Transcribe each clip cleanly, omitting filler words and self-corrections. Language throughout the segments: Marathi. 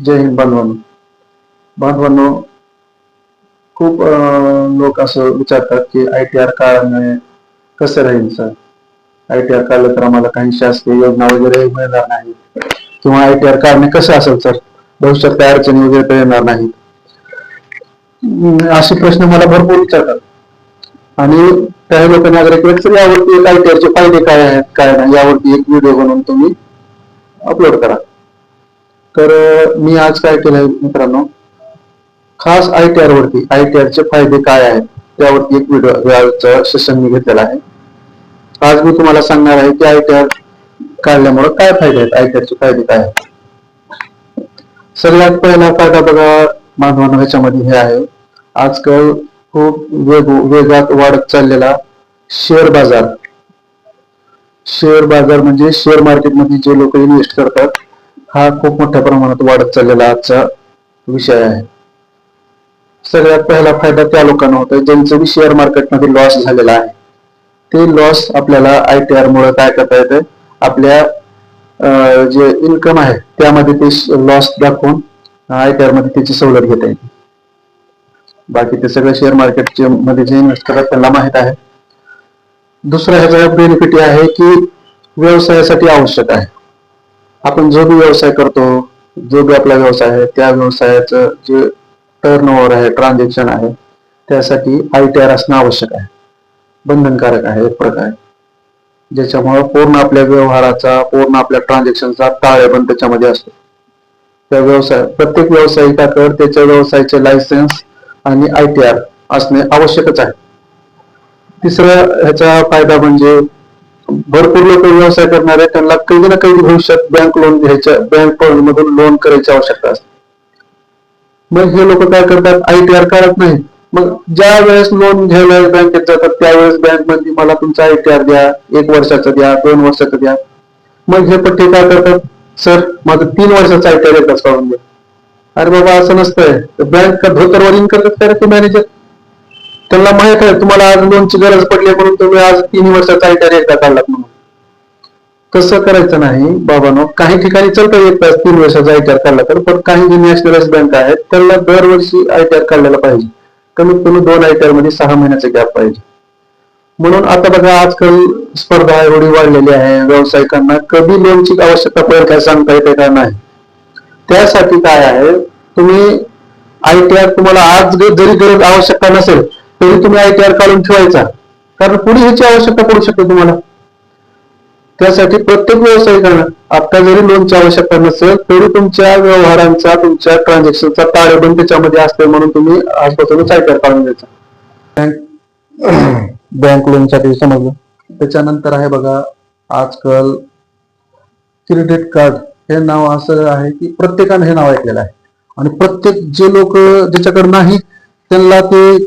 जय हिंद बांधवांनो. बांधवांनो, खूप लोक असं विचारतात की ITR काढणे कसं राहील सर. ITR काढलं तर आम्हाला काही शासकीय योजना वगैरे मिळणार नाही किंवा ITR काढणे कसं असेल सर, भविष्यात काही अडचणी वगैरे तर येणार नाही. असे प्रश्न मला भरपूर विचारतात आणि काही लोकांना यावरती एक ITR चे फायदे काय आहेत काय नाही यावरती एक व्हिडिओ बनवून तुम्ही अपलोड करा. तर मी आज काय केलंय मित्रांनो, खास ITR वरती ITR चे फायदे काय आहेत त्यावरती एक व्हिडिओ सेशन मी घेतलेला आहे. आज मी तुम्हाला सांगणार आहे की ITR काढल्यामुळे काय फायदे आहेत, ITR चे फायदे काय आहेत. सगळ्यात पहिला फायदा बघा बांधवांनो, ह्याच्यामध्ये हे आहे, आजकाल खूप वेगात वाढत चाललेला शेअर बाजार. शेअर बाजार म्हणजे शेअर मार्केटमध्ये जे लोक इन्व्हेस्ट करतात, हा खूप मोठ्या प्रमाणात वाढत चाललेला आजचा विषय आहे. सगळ्यात पहिला फायदा त्या लोकांना होतो ज्यांचं शेअर मार्केटमध्ये लॉस झालेला आहे. ते लॉस आपल्याला ITR मुळे काय करता येतं, आपल्या जे इन्कम आहे त्यामध्ये ते लॉस दाखवून ITR मध्ये त्याची सवलत घेता येते. बाकी ते सगळं शेअर मार्केट मध्ये जे इन्व्हेस्ट करतात त्यांना माहित आहे. दुसरा ह्याचा बेनिफिट आहे की व्यवसायासाठी आवश्यक आहे. आपण जो भी व्यवसाय करतो, जो भी आपला व्यवसाय आहे, त्या व्यवसायाचं जे टर्नओव्हर आहे, ट्रान्झॅक्शन आहे, त्यासाठी ITR असणं आवश्यक आहे, बंधनकारक आहे एक प्रकारे, ज्याच्यामुळे पूर्ण आपल्या व्यवहाराचा, पूर्ण आपल्या ट्रान्झॅक्शनचा ताळेबंद त्याच्यामध्ये असतो. त्या प्रत्येक व्यावसायिकाकडे त्याच्या व्यवसायाचे लायसन्स आणि ITR असणे आवश्यकच आहे. तिसरा ह्याचा फायदा म्हणजे भरपूर लोक व्यवसाय करणारे त्यांना कधी ना कधी भविष्यात बँक लोन घ्यायचं, बँक मधून लोन करायची आवश्यकता असते. मग हे लोक काय करतात, ITR काढत नाही. मग ज्या वेळेस लोन घ्यायला बँकेत जातात त्यावेळेस बँक मध्ये मला तुमचा ITR द्या, 1 वर्षाचा द्या, 2 वर्षाचा द्या. मग हे पट्टे काय करतात, सर माझं 3 वर्षाचा ITR एकदाच काढून द्या. अरे बाबा, असं नसतंय. बँक का धोतरवादी करतात काय ते मॅनेजर. त्यांना माहित आहे तुम्हाला आज लोनची गरज पडली म्हणून तुम्ही आज 3 वर्षाचा ITR एकदा काढलात म्हणून. तसं करायचं नाही बाबांनो. काही ठिकाणी चालतं एक तास 3 वर्षाचा ITR काढला तर, पण काही जे नॅशनलाइज बँक आहेत त्यांना दरवर्षी ITR काढलेला पाहिजे. कमीत कमी 2 ITR मध्ये 6 महिन्याचा गॅप पाहिजे. म्हणून आता बघा, आजकाल स्पर्धा एवढी वाढलेली आहे, व्यावसायिकांना कधी लोनची आवश्यकता पडेल काय सांगता येते का नाही. त्यासाठी काय आहे, तुम्ही ITR तुम्हाला आज जरी गरज आवश्यकता नसेल तरी तुम्ही ITR काढून ठेवायचा, कारण पुढे ह्याची आवश्यकता पडू शकते तुम्हाला. त्यासाठी प्रत्येक व्यावसायिकांना आता जरी लोनची आवश्यकता नसेल तरी तुमच्या व्यवहारांचा, तुमच्या ट्रान्झॅक्शनचा ताळेबंद त्याच्यामध्ये असते, म्हणून तुम्ही आजपासूनच ITR काढून घ्यायचा. बँक लोनसाठी समजलं. त्याच्यानंतर आहे बघा, आजकाल क्रेडिट कार्ड हे नाव असं आहे की प्रत्येकाने हे नाव ऐकलेलं आहे आणि प्रत्येक जे लोक ज्याच्याकडे नाही त्यांना ते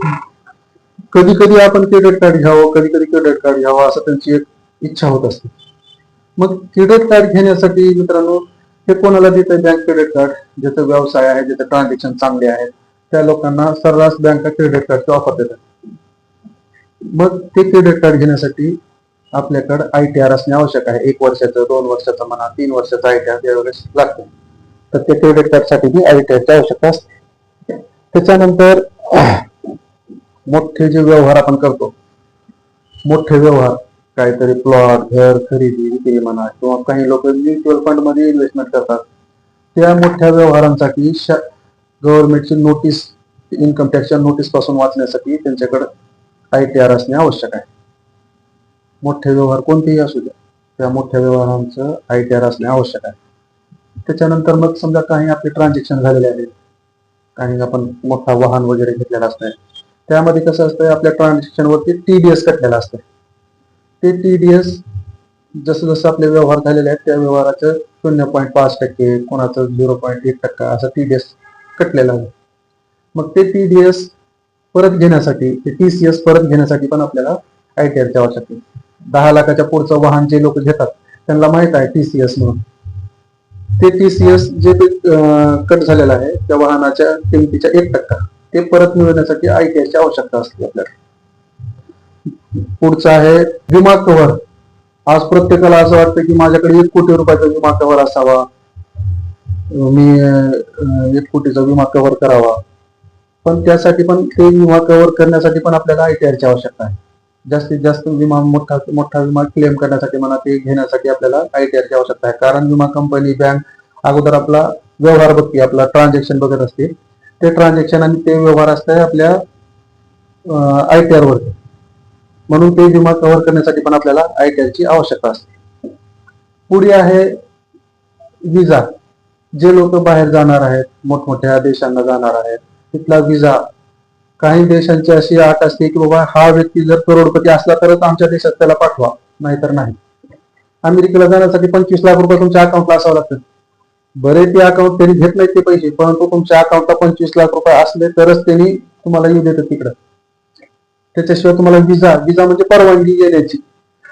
कधी कधी आपण क्रेडिट कार्ड घ्यावं, कधी कधी क्रेडिट कार्ड घ्यावं असं त्यांची एक इच्छा होत असते. मग क्रेडिट कार्ड घेण्यासाठी मित्रांनो, हे कोणाला देतं बँक क्रेडिट कार्ड, ज्याचा व्यवसाय आहे, ज्याचं ट्रान्झॅक्शन चांगले आहेत, त्या लोकांना सर्रास बँका क्रेडिट कार्डची ऑफर देतात. मग ते क्रेडिट कार्ड घेण्यासाठी आपल्याकडे ITR असणे आवश्यक आहे. 1 वर्षाचं, 2 वर्षाचं म्हणा, 3 वर्षाचा ITR त्यावेळेस लागते. तर ते क्रेडिट कार्डसाठी ITR ची आवश्यकता असते. त्याच्यानंतर मोठे जे व्यवहार आपण करतो, मोठे व्यवहार, काहीतरी प्लॉट, घर खरेदी विक्री म्हणा, किंवा काही लोक म्युच्युअल फंड मध्ये इन्व्हेस्टमेंट करतात, त्या मोठ्या व्यवहारांसाठी गव्हर्नमेंटची नोटीस, इन्कम टॅक्सच्या नोटीस पासून वाचण्यासाठी त्यांच्याकडे ITR असणे आवश्यक आहे. मोठे व्यवहार कोणतेही असू द्या, त्या मोठ्या व्यवहारांचं ITR असणे आवश्यक आहे. त्याच्यानंतर मग समजा काही आपले ट्रान्झॅक्शन झालेले आहेत, काही आपण मोठा वाहन वगैरे घेतलेला असतंय, त्यामध्ये कसं असतंय, आपल्या ट्रान्झॅक्शन वरती TDS कटलेला असतं. ते TDS जसं जसं आपले व्यवहार झालेले आहेत त्या व्यवहाराचं 0.5%, कोणाचं 0.1% असं TDS कटलेलं आहे. मग ते TDS परत घेण्यासाठी, ते TCS परत घेण्यासाठी पण आपल्याला ITR ची आवश्यकता आहे. 10 लाखाच्या पुढचं वाहन जे लोक घेतात त्यांना माहित आहे TCS म्हणून. ते TCS जे कट झालेलं आहे त्या वाहनाच्या किमतीच्या 1% ते परत मिळवण्यासाठी ITR ची आवश्यकता असते आपल्याला. पुढचं आहे विमा कव्हर. आज प्रत्येकाला असं वाटतं की माझ्याकडे 1 कोटी रुपयाचा विमा कव्हर असावा, मी 1 कोटीचा विमा कव्हर करावा, पण त्यासाठी पण ते विमा कव्हर करण्यासाठी पण आपल्याला ITR ची आवश्यकता आहे. जास्तीत जास्त विमा मोठा मोठा विमा क्लेम करण्यासाठी म्हणा ते घेण्यासाठी आपल्याला ITR ची आवश्यकता आहे. कारण विमा कंपनी बँक अगोदर आपला व्यवहार बघते, आपला ट्रान्झॅक्शन बघत असते. ते ट्रान्झॅक्शन आणि ते व्यवहार असते आपल्या ITR वरती. म्हणून ते विमा कव्हर करण्यासाठी पण आपल्याला ITR ची आवश्यकता असते. पुढे आहे विजा. जे लोक बाहेर जाणार आहेत, मोठमोठ्या देशांना जाणार आहेत, तिथला विजा, काही देशांची अशी अट असते की बाबा हा व्यक्ती जर करोडपती असला तरच आमच्या देशात त्याला पाठवा, नाहीतर नाही. अमेरिकेला जाण्यासाठी 25 लाख रुपये तुमच्या अकाउंटला असावं लागतं. बरे ते अकाउंट त्यांनी घेत नाहीत ते पैसे, परंतु तुमच्या अकाउंटला 25 लाख रुपये असले तरच त्यांनी तुम्हाला येऊ देतात तिकडं. त्याच्याशिवाय तुम्हाला विजा म्हणजे परवानगी येण्याची,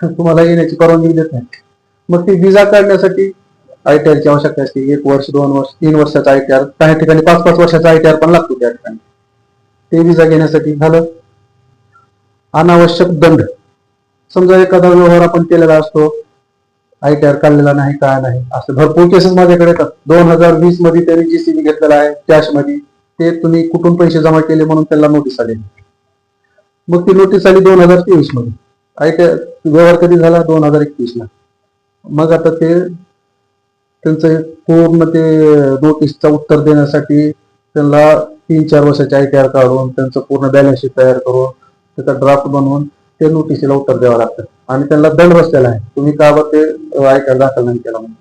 तुम्हाला येण्याची परवानगी देत नाही. मग ती विजा काढण्यासाठी ITR ची आवश्यकता असते. 1 वर्ष, 2 वर्ष, 3 वर्षाचा ITR, काही ठिकाणी 5-5 वर्षाचा ITR पण लागतो त्या ठिकाणी. ते विजा घेण्यासाठी झालं. अनावश्यक दंड. समजा एखादा व्यवहार आपण केलेला असतो, ITR काढलेला नाही, काय नाही, असं भरपूर केसेस माझ्याकडे येतात. 2020 मध्ये त्यांनी JCB घेतलेला आहे कॅश मध्ये, ते तुम्ही कुठून पैसे जमा केले म्हणून त्याला नोटीस आली. मग ती नोटीस आली 2023 मध्ये. ITR व्यवहार कधी झाला? 2021 ला. मग आता ते त्यांचं पूर्ण ते नोटीसचं उत्तर देण्यासाठी त्यांना 3-4 वर्षाचे ITR काढून त्यांचं पूर्ण बॅलन्स शीट तयार करून त्याचा ड्राफ्ट बनवून ते नोटीसला उत्तर द्यावं लागतं. आणि त्यांना दंड बसलेला आहे, तुम्ही का बरं ते ITR दाखल नाही केला म्हणून.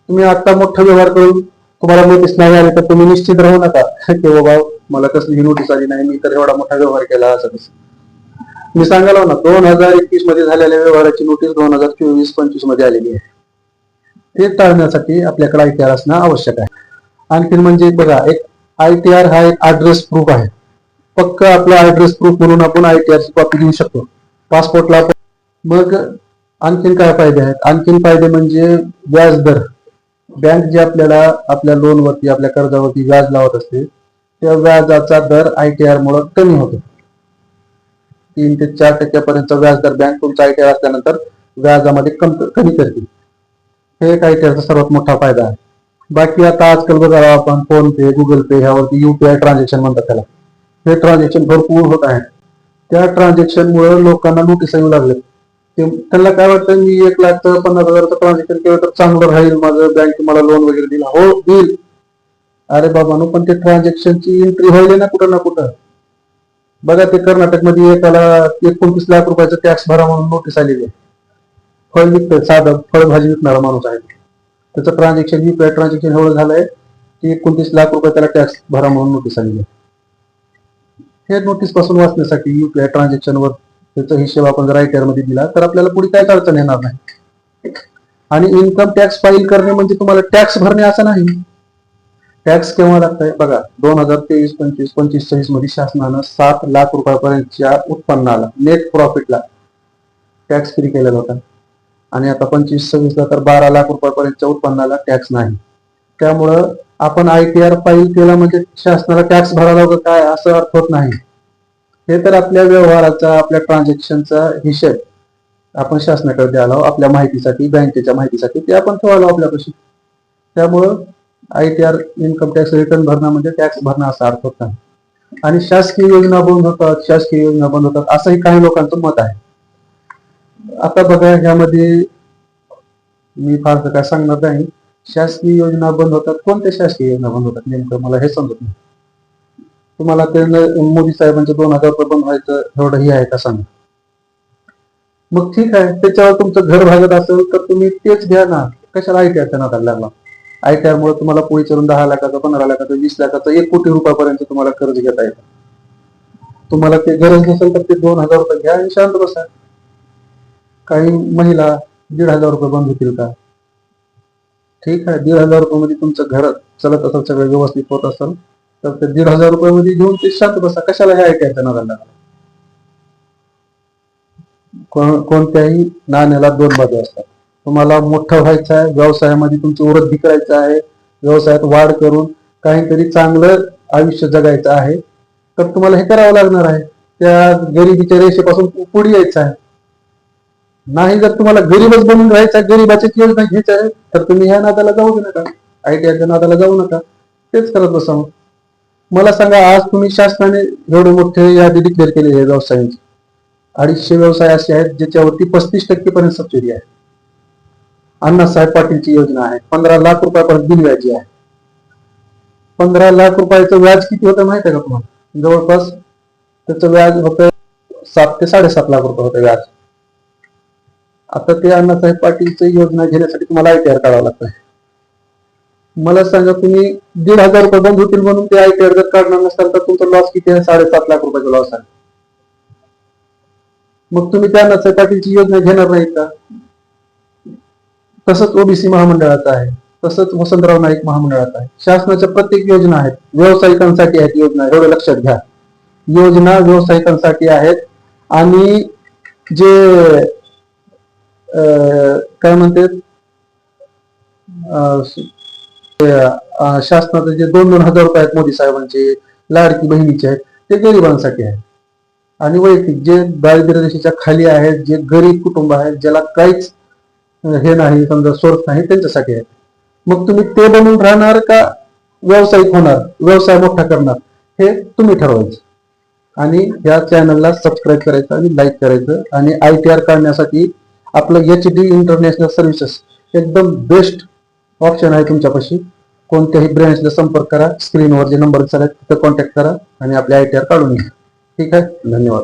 तुम्ही आता मोठा व्यवहार करून तुम्हाला नोटीस नाही आली तर तुम्ही निश्चित राहू नका की बाबा मला कसलीही नोटीस आली नाही, मी तर एवढा मोठा व्यवहार केला असं कसं. मी सांगायला ना 2021 मध्ये झालेल्या व्यवहाराची नोटीस 2024-25 मध्ये आलेली आहे. ते टाळण्यासाठी आपल्याकडे ITR असणं आवश्यक आहे. आणखी म्हणजे बघा, एक ITR हा एक ऍड्रेस प्रूफ आहे. पक्क आपला ऍड्रेस प्रूफ म्हणून आपण ITR ची कॉपी देऊ शकतो पासपोर्टला. मग आणखीन काय फायदे आहेत? आणखीन फायदे म्हणजे व्याज दर. बँक जे आपल्याला आपल्या लोनवरती, आपल्या कर्जावरती व्याज लावत असते, त्या व्याजाचा दर ITR मुळे कमी होतो. 3 ते 4% पर्यंत व्याज दर बँक तुमचा ITR असल्यानंतर व्याजामध्ये कमी करते. हे एक ITR चा सर्वात मोठा फायदा आहे. बाकी आता आजकाल बघा आपण फोन पे, गुगल पे ह्यावरती UPI ट्रान्झॅक्शन म्हणतात त्याला, हे ट्रान्झॅक्शन भरपूर होत आहे. त्या ट्रान्झॅक्शन मुळे लोकांना नोटीस येऊ लागले. त्यांना काय वाटतं, मी 1,50,000 ट्रान्झॅक्शन केलं तर चांगलं राहील, माझं बँक मला लोन वगैरे दिला. हो देईल, अरे बाबांनो, पण ते ट्रान्झॅक्शनची एंट्री व्हायला ना कुठं ना कुठं. बघा, ते कर्नाटकमध्ये एकाला 29 लाख रुपयाचा टॅक्स भरा म्हणून नोटीस आलेली आहे. फळ विकतोय, साधं फळभाजी विकणारा माणूस आहे, त्याचं ट्रान्झॅक्शन UPI ट्रान्झॅक्शन एवढं झालंय की 29 लाख रुपये त्याला टॅक्स भरा म्हणून नोटीस आलेली आहे. हे नोटीस पासून वाचण्यासाठी UPI ट्रान्झॅक्शन वर त्याचा हिशोब आपण जर ITR मध्ये दिला तर आपल्याला पुढे काहीच अडचण येणार नाही. आणि इन्कम टॅक्स फाईल करणे म्हणजे तुम्हाला टॅक्स भरणे असं नाही. टॅक्स केव्हा लागतंय बघा, 2023, 25, 26 मध्ये शासनानं 7 लाख रुपयापर्यंतच्या उत्पन्नाला, नेट प्रॉफिटला टॅक्स फ्री केलेला होता. आणि आता 25-26 ला तर 12 लाख रुपयापर्यंतच्या उत्पन्नाला टॅक्स नाही. त्यामुळं आपण ITR फाईल केला म्हणजे शासनाला टॅक्स भरायला होतं काय असं अर्थ होत नाही. हे तर आपल्या व्यवहाराचा, आपल्या ट्रान्झॅक्शनचा हिशेब आपण शासनाकडे द्यायला, आपल्या माहितीसाठी, बँकेच्या माहितीसाठी ते आपण ठेवायला आपल्यापाशी. त्यामुळं ITR इन्कम टॅक्स रिटर्न भरणं म्हणजे टॅक्स भरणं असा अर्थ होत नाही. आणि शासकीय योजना बंद होतात, शासकीय योजना बंद होतात असंही काही लोकांचं मत आहे. आता बघा, ह्यामध्ये मी फारसं काय सांगणार नाही. शासकीय योजना बंद होतात, कोणत्या शासकीय योजना बंद होतात नेमकं मला हे समजत नाही. तुम्हाला ते मोदी साहेबांचे 2,000 रुपये बंद व्हायचं एवढं ही आहे का सांगा. मग ठीक आहे, त्याच्यावर तुमचं घर भागत असेल तर तुम्ही तेच घ्या ना, कशाला ITR नादाला लागला. ITR मुळे तुम्हाला पुढे चलून 10 लाखाचं, 15 लाखाचं, 20 लाखाचं, 1 कोटी रुपयापर्यंत तुम्हाला कर्ज घेता येतं. तुम्हाला ते गरज नसेल तर ते 2,000 रुपये घ्या आणि शांत बसा. काही महिला 1,500 रुपये बंद होतील का? ठीक आहे, 1,500 रुपये मध्ये तुमचं घर चलत असेल, सगळं व्यवस्थित होत असेल तर ते 1,500 रुपये मध्ये घेऊन ते शांत बसा. कशाला हे ITR नादाला लागला. कोणत्याही नाण्याला 2 बाजू असतात. तुम्हाला मोठं व्हायचं आहे, व्यवसायामध्ये तुमची वृद्धी करायचं आहे, व्यवसायात वाढ करून काहीतरी चांगलं आयुष्य जगायचं आहे, तर तुम्हाला हे करावं लागणार आहे. त्या गरिबीच्या रेषेपासून पुढे यायचं आहे. नाही, जर तुम्हाला गरीबच बनून राहायचं आहे, गरीबाची योजना घ्यायची आहे, तर तुम्ही ह्या नादाला जाऊ नका. ITRच्या नादाला जाऊ नका, तेच करत बसा. मला सांगा, आज तुम्ही शासनाने एवढे मोठे यादी डिक्लेअर केलेली आहे व्यवसायांची. 250 व्यवसाय असे आहेत ज्याच्यावरती 35% पर्यंत सबसिडी आहे. अण्णासाहेब पाटीलची योजना आहे, 15 लाख रुपयापर्यंत बिनव्याजी आहे. 15 लाख रुपयाचं व्याज किती होतं माहिती आहे का तुम्हाला? जवळपास त्याचं व्याज होतं 7 ते 7.5 लाख रुपये होतं व्याज. आता ते अण्णासाहेब पाटीलची योजना घेण्यासाठी तुम्हाला ITR काढावं लागतं. मला सांगा, तुम्ही 1,500 रुपये बंद होतील म्हणून ते ITR जर काढणार नसताल तर तुमचा लॉस किती आहे? 7.5 लाख रुपयाचा लॉस आहे. मग तुम्ही त्या अण्णासाहेब पाटीलची योजना घेणार नाही का? तसंच ओबीसी महामंडळाचा आहे, तसंच वसंतराव नाईक महामंडळाचा आहे. शासनाच्या प्रत्येक योजना आहेत, व्यावसायिकांसाठी आहेत योजना, एवढं लक्षात घ्या. योजना व्यावसायिकांसाठी आहेत. आणि जे काय म्हणते, शासनाचे जे 2,000 रुपये आहेत मोदी साहेबांचे, लाडकी बहिणीचे आहेत, ते गरिबांसाठी आहेत. आणि वैयक्तिक जे दारिद्र्य रेषेच्या खाली आहेत, जे गरीब कुटुंब आहेत, ज्याला काहीच हे नाही, समजा सोर्स नाही, त्यांच्यासाठी आहे. मग तुम्ही ते बनून राहणार का व्यावसायिक होणार, व्यवसाय मोठा करणार, हे तुम्ही ठरवायचं. आणि या चॅनलला सबस्क्राईब करायचं आणि लाईक करायचं. आणि ITR काढण्यासाठी आपलं HD इंटरनॅशनल सर्व्हिसेस एकदम बेस्ट ऑप्शन आहे तुमच्यापाशी. कोणत्याही ब्रँचला संपर्क करा, स्क्रीनवर जे नंबर दिसत आहेत तिथं कॉन्टॅक्ट करा आणि आपले ITR काढून घ्या. ठीक आहे, धन्यवाद.